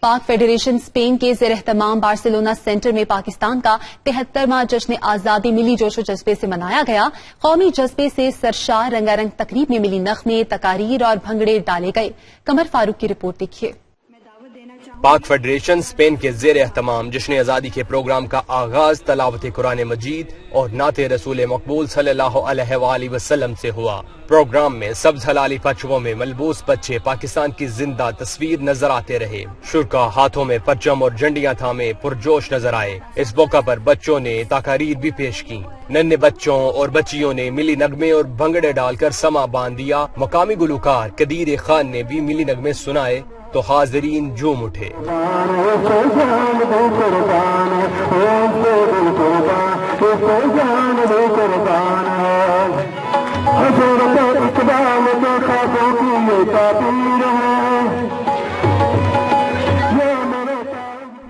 پاک federation Spain کے زیر اہتمام بارسلونا سینٹر میں پاکستان کا 73واں جشن آزادی ملی جوش و جذبے سے منایا گیا۔ قومی جذبے سے سرشار رنگا رنگ تقریب میں ملی نغمے، تقاریر اور بھنگڑے ڈالے گئے۔ قمر فاروق کی رپورٹ دیکھیے۔ پاک فیڈریشن اسپین کے زیر اہتمام جشن آزادی کے پروگرام کا آغاز تلاوت قرآن مجید اور نعت رسول مقبول صلی اللہ علیہ وآلہ وسلم سے ہوا۔ پروگرام میں سبز حلالی پچھووں میں ملبوس بچے پاکستان کی زندہ تصویر نظر آتے رہے۔ شرکا ہاتھوں میں پرچم اور جھنڈیاں تھامے پرجوش نظر آئے۔ اس موقع پر بچوں نے تقاریر بھی پیش کی۔ ننھے بچوں اور بچیوں نے ملی نغمے اور بھنگڑے ڈال کر سما باندھ دیا۔ مقامی گلوکار قدیر خان نے بھی ملی نغمے سنائے تو حاضرین جھوم اٹھے۔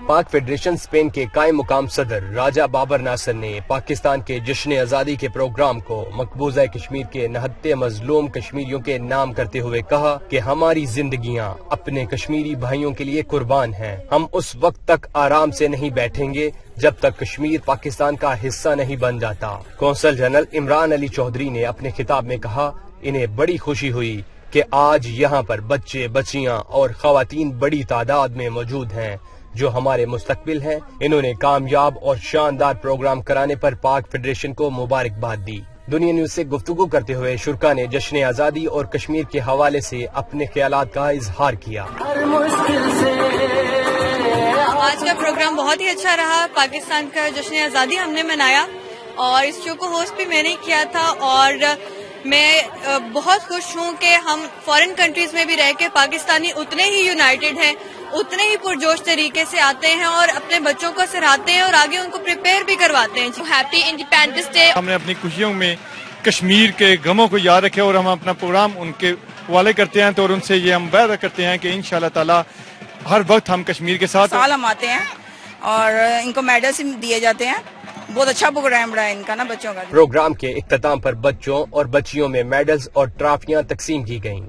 پاک فیڈریشن اسپین کے قائم مقام صدر راجہ بابر ناصر نے پاکستان کے جشن آزادی کے پروگرام کو مقبوضہ کشمیر کے نہتے مظلوم کشمیریوں کے نام کرتے ہوئے کہا کہ ہماری زندگیاں اپنے کشمیری بھائیوں کے لیے قربان ہیں۔ ہم اس وقت تک آرام سے نہیں بیٹھیں گے جب تک کشمیر پاکستان کا حصہ نہیں بن جاتا۔ قونصل جنرل عمران علی چودھری نے اپنے خطاب میں کہا، انہیں بڑی خوشی ہوئی کہ آج یہاں پر بچے، بچیاں اور خواتین بڑی تعداد میں موجود ہیں جو ہمارے مستقبل ہیں۔ انہوں نے کامیاب اور شاندار پروگرام کرانے پر پاک فیڈریشن کو مبارکباد دی۔ دنیا نیوز سے گفتگو کرتے ہوئے شرکا نے جشن آزادی اور کشمیر کے حوالے سے اپنے خیالات کا اظہار کیا۔ آج کا پروگرام بہت ہی اچھا رہا۔ پاکستان کا جشن آزادی ہم نے منایا اور اس شو کو ہوسٹ بھی میں نے کیا تھا، اور میں بہت خوش ہوں کہ ہم فارن کنٹریز میں بھی رہ کے پاکستانی اتنے ہی یونائٹڈ ہیں، اتنے ہی پرجوش طریقے سے آتے ہیں اور اپنے بچوں کو سراہتے ہیں اور آگے ان کو پریپیئر بھی کرواتے ہیں۔ Happy independence day. ہم نے اپنی خوشیوں میں کشمیر کے غموں کو یاد رکھے اور ہم اپنا پروگرام ان کے حوالے کرتے ہیں، تو اور ان سے یہ ہم وعدہ کرتے ہیں کہ انشاءاللہ تعالی ہر وقت ہم کشمیر کے ساتھ۔ سال ہم آتے ہیں اور ان کو میڈلز دیے جاتے ہیں۔ بہت اچھا پروگرام رہا ہے ان کا نا بچوں کا۔ پروگرام کے اختتام پر بچوں اور بچیوں میں میڈلز اور ٹرافیاں تقسیم کی گئیں۔